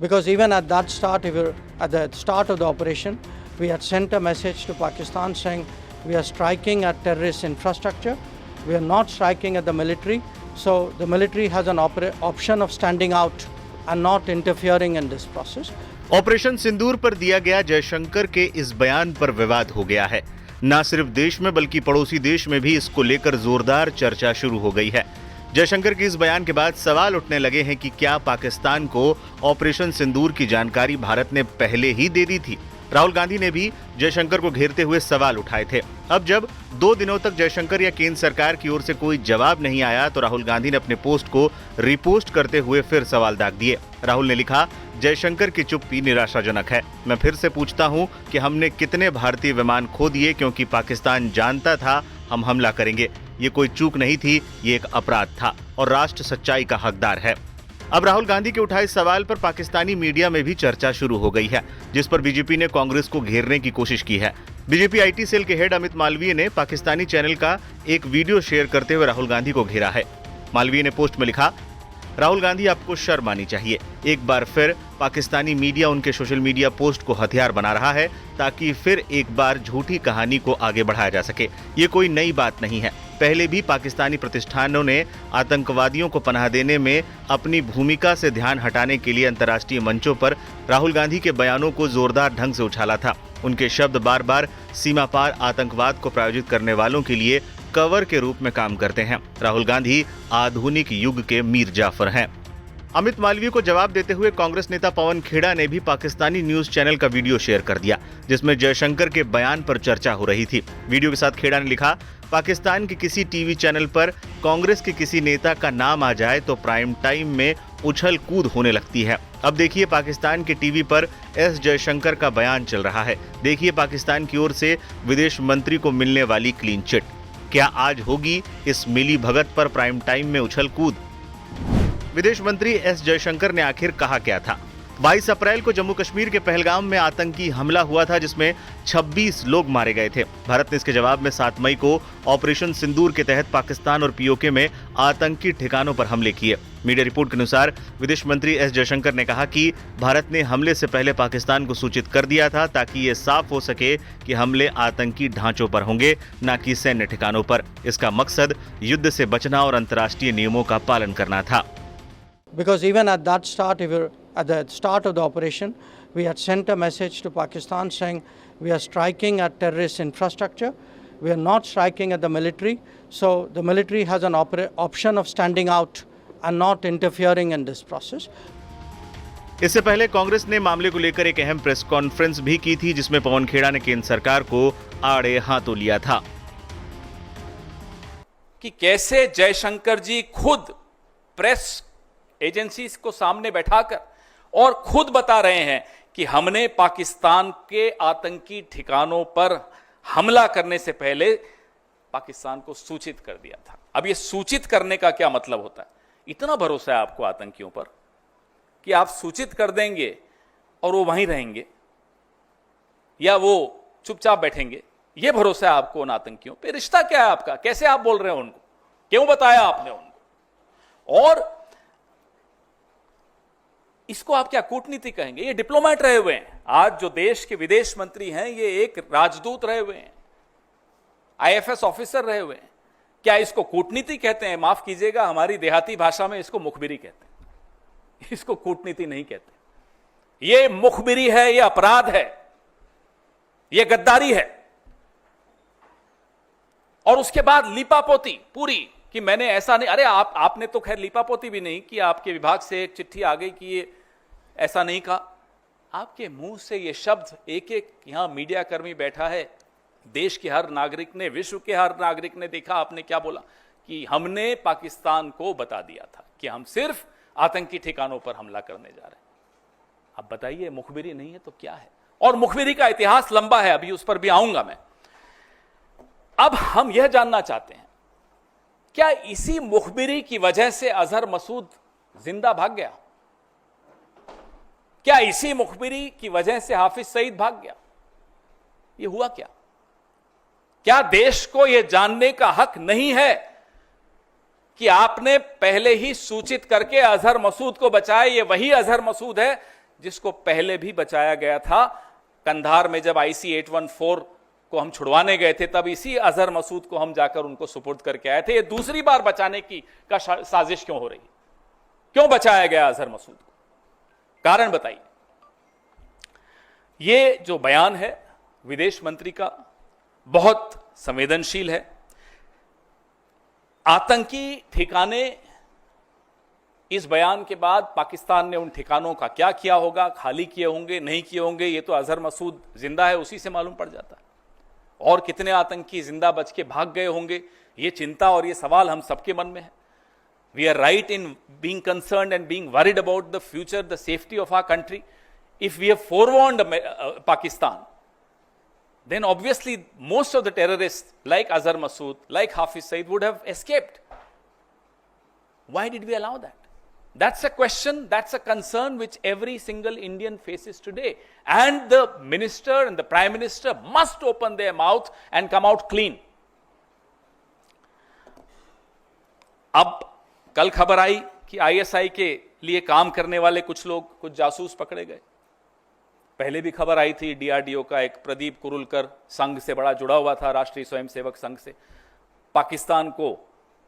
Because even at that start, at the start of the operation, we had sent a message to Pakistan saying we are striking at terrorist infrastructure, we are not striking at the military, so the military has an option of standing out and not interfering in this process. Operation Sindoor पर दिया गया जयशंकर के इस बयान पर विवाद हो गया है। न सिर्फ देश में बल्कि पड़ोसी देश में भी इसको लेकर जोरदार चर्चा शुरू हो गई है। जयशंकर के इस बयान के बाद सवाल उठने लगे हैं कि क्या पाकिस्तान को ऑपरेशन सिंदूर की जानकारी भारत ने पहले ही दे दी थी। राहुल गांधी ने भी जयशंकर को घेरते हुए सवाल उठाए थे। अब जब 2 दिनों तक जयशंकर या केंद्र सरकार की ओर से कोई जवाब नहीं आया तो राहुल गांधी ने अपने पोस्ट को रिपोस्ट करते हुए फिर सवाल दाग दिए। राहुल ने लिखा, जयशंकर की चुप्पी निराशाजनक है। मैं फिर से पूछता हूं कि हमने कितने भारतीय विमान खो दिए क्योंकि पाकिस्तान जानता था हम हमला करेंगे। ये कोई चूक नहीं थी, ये एक अपराध था और राष्ट्र सच्चाई का हकदार है। अब राहुल गांधी के उठाए सवाल पर पाकिस्तानी मीडिया में भी चर्चा शुरू हो गई है, जिस पर बीजेपी ने कांग्रेस को घेरने की कोशिश की है। बीजेपी आईटी सेल के हेड अमित मालवीय ने पाकिस्तानी चैनल का एक वीडियो शेयर करते हुए राहुल गांधी को घेरा है। मालवीय ने पोस्ट में लिखा, राहुल गांधी आपको शर्म आनी चाहिए। एक बार फिर पाकिस्तानी मीडिया उनके सोशल मीडिया पोस्ट को हथियार बना रहा है ताकि फिर एक बार झूठी कहानी को आगे बढ़ाया जा सके। ये कोई नई बात नहीं है। पहले भी पाकिस्तानी प्रतिष्ठानों ने आतंकवादियों को पनाह देने में अपनी भूमिका से ध्यान हटाने के लिए अंतर्राष्ट्रीय मंचों पर राहुल गांधी के बयानों को जोरदार ढंग से उछाला था। उनके शब्द बार बार सीमा पार आतंकवाद को प्रायोजित करने वालों के लिए कवर के रूप में काम करते हैं। राहुल गांधी आधुनिक युग के मीर जाफर हैं। अमित मालवीय को जवाब देते हुए कांग्रेस नेता पवन खेड़ा ने भी पाकिस्तानी न्यूज चैनल का वीडियो शेयर कर दिया, जिसमें जयशंकर के बयान पर चर्चा हो रही थी। वीडियो के साथ खेड़ा ने लिखा, पाकिस्तान के किसी टीवी चैनल पर कांग्रेस के किसी नेता का नाम आ जाए तो प्राइम टाइम में उछल कूद होने लगती है। अब देखिए पाकिस्तान के टीवी पर एस जयशंकर का बयान चल रहा है। देखिए पाकिस्तान की ओर से विदेश मंत्री को मिलने वाली क्लीन चिट। क्या आज होगी इस मिली भगत पर प्राइम टाइम में उछल कूद? विदेश मंत्री एस जयशंकर ने आखिर कहा क्या था? 22 अप्रैल को जम्मू कश्मीर के पहलगाम में आतंकी हमला हुआ था, जिसमें 26 लोग मारे गए थे। भारत ने इसके जवाब में 7 मई को ऑपरेशन सिंदूर के तहत पाकिस्तान और पीओके में आतंकी ठिकानों पर हमले किए। मीडिया रिपोर्ट के अनुसार विदेश मंत्री एस जयशंकर ने कहा कि भारत ने हमले से पहले पाकिस्तान को सूचित कर दिया था ताकि ये साफ हो सके कि हमले आतंकी ढांचों पर होंगे, न कि सैन्य ठिकानों पर। इसका मकसद युद्ध से बचना और अंतर्राष्ट्रीय नियमों का पालन करना था। Because even at that start, at the start of the operation, we had sent a message to Pakistan saying we are striking at terrorist infrastructure, we are not striking at the military, so the military has an option of standing out and not interfering in this process. इससे पहले कांग्रेस ने मामले को लेकर एक अहम press conference भी की थी, जिसमें पवन खेड़ा ने केंद्र सरकार को आड़े हाथों लिया था कि कैसे जयशंकर जी खुद प्रेस एजेंसीज को सामने बैठाकर और खुद बता रहे हैं कि हमने पाकिस्तान के आतंकी ठिकानों पर हमला करने से पहले पाकिस्तान को सूचित कर दिया था। अब यह सूचित करने का क्या मतलब होता है? इतना भरोसा है आपको आतंकियों पर कि आप सूचित कर देंगे और वो वहीं रहेंगे या वो चुपचाप बैठेंगे? यह भरोसा है आपको उन आतंकियों पे? रिश्ता क्या है आपका? कैसे आप बोल रहे हो उनको? क्यों बताया आपने उनको? और इसको आप क्या कूटनीति कहेंगे? ये डिप्लोमेट रहे हुए हैं। आज जो देश के विदेश मंत्री हैं ये एक राजदूत रहे हुए हैं, आईएफएस ऑफिसर रहे हुए हैं। क्या इसको कूटनीति कहते हैं? माफ कीजिएगा, हमारी देहाती भाषा में इसको मुखबिरी कहते हैं, इसको कूटनीति नहीं कहते। ये मुखबिरी है, ये अपराध है, ये गद्दारी है। और उसके बाद लीपापोती पूरी कि मैंने ऐसा नहीं। अरे आपने तो खैर लीपापोती भी नहीं कि आपके विभाग से एक चिट्ठी आ गई कि ये ऐसा नहीं कहा। आपके मुंह से ये शब्द एक एक यहां मीडिया कर्मी बैठा है, देश के हर नागरिक ने, विश्व के हर नागरिक ने देखा आपने क्या बोला कि हमने पाकिस्तान को बता दिया था कि हम सिर्फ आतंकी ठिकानों पर हमला करने जा रहे हैं। अब बताइए, मुखबिरी नहीं है तो क्या है? और मुखबिरी का इतिहास लंबा है, अभी उस पर भी आऊंगा मैं। अब हम यह जानना चाहते हैं, क्या इसी मुखबिरी की वजह से अजहर मसूद जिंदा भाग गया? क्या इसी मुखबिरी की वजह से हाफिज सईद भाग गया? यह हुआ क्या? क्या देश को यह जानने का हक नहीं है कि आपने पहले ही सूचित करके अजहर मसूद को बचाया? ये वही अजहर मसूद है जिसको पहले भी बचाया गया था। कंधार में जब IC-814 को हम छुड़वाने गए थे, तब इसी अजहर मसूद को हम जाकर उनको सुपुर्द करके आए थे। ये दूसरी बार बचाने की साजिश क्यों हो रही है? क्यों बचाया गया अजहर मसूद को? कारण बताइए। ये जो बयान है विदेश मंत्री का बहुत संवेदनशील है। आतंकी ठिकाने, इस बयान के बाद पाकिस्तान ने उन ठिकानों का क्या किया होगा, खाली किए होंगे, नहीं किए होंगे, ये तो अजहर मसूद जिंदा है उसी से मालूम पड़ जाता है। और कितने आतंकी जिंदा बच के भाग गए होंगे, ये चिंता और ये सवाल हम सबके मन में है। We are right in being concerned and being worried about the future, the safety of our country. If we have forewarned Pakistan, then obviously most of the terrorists like Azhar Masood, like Hafiz Saeed would have escaped. Why did we allow that? That's a question, that's a concern which every single Indian faces today. And the minister and the prime minister must open their mouth and come out clean. अब कल खबर आई कि ISI के लिए काम करने वाले कुछ लोग, कुछ जासूस पकड़े गए। पहले भी खबर आई थी, DRDO का एक प्रदीप कुरुलकर संघ से बड़ा जुड़ा हुआ था, राष्ट्रीय स्वयंसेवक संघ से, पाकिस्तान को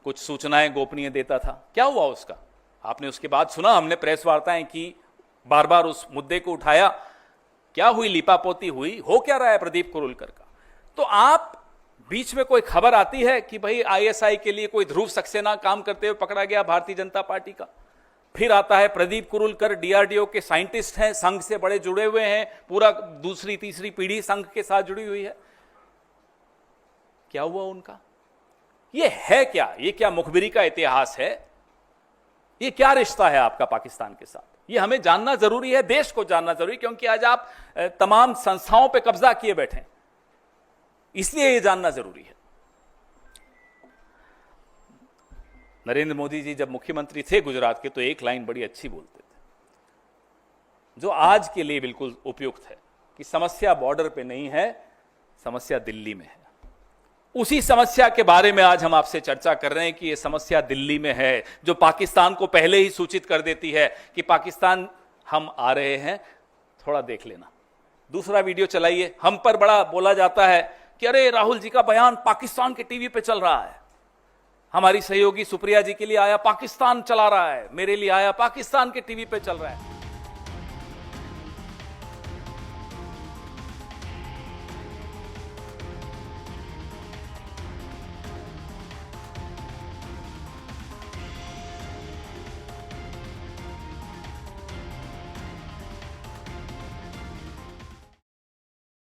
कुछ सूचनाएं गोपनीय देता था। क्या हुआ उसका? आपने उसके बाद सुना, हमने प्रेस वार्ताएं की, बार बार उस मुद्दे को उठाया। क्या हुई? लिपापोती हुई? हो क्या रहा है प्रदीप कुरुलकर का? तो आप बीच में कोई खबर आती है कि भाई ISI के लिए कोई ध्रुव सक्सेना काम करते हुए पकड़ा गया भारतीय जनता पार्टी का, फिर आता है प्रदीप कुरुलकर DRDO के साइंटिस्ट हैं, संघ से बड़े जुड़े हुए हैं, पूरा दूसरी तीसरी पीढ़ी संघ के साथ जुड़ी हुई है। क्या हुआ उनका? ये है क्या? ये क्या मुखबिरी का इतिहास है? ये क्या रिश्ता है आपका पाकिस्तान के साथ? ये हमें जानना जरूरी है, देश को जानना जरूरी, क्योंकि आज आप तमाम संस्थाओं पे कब्जा किए बैठे हैं, इसलिए ये जानना जरूरी है। नरेंद्र मोदी जी जब मुख्यमंत्री थे गुजरात के, तो एक लाइन बड़ी अच्छी बोलते थे, जो आज के लिए बिल्कुल उपयुक्त है, कि समस्या बॉर्डर पे नहीं है, समस्या दिल्ली में है। उसी समस्या के बारे में आज हम आपसे चर्चा कर रहे हैं कि यह समस्या दिल्ली में है, जो पाकिस्तान को पहले ही सूचित कर देती है कि पाकिस्तान हम आ रहे हैं, थोड़ा देख लेना। दूसरा वीडियो चलाइए। हम पर बड़ा बोला जाता है कि अरे राहुल जी का बयान पाकिस्तान के टीवी पे चल रहा है, हमारी सहयोगी सुप्रिया जी के लिए आया पाकिस्तान चला रहा है, मेरे लिए आया पाकिस्तान के टीवी पे चल रहा है।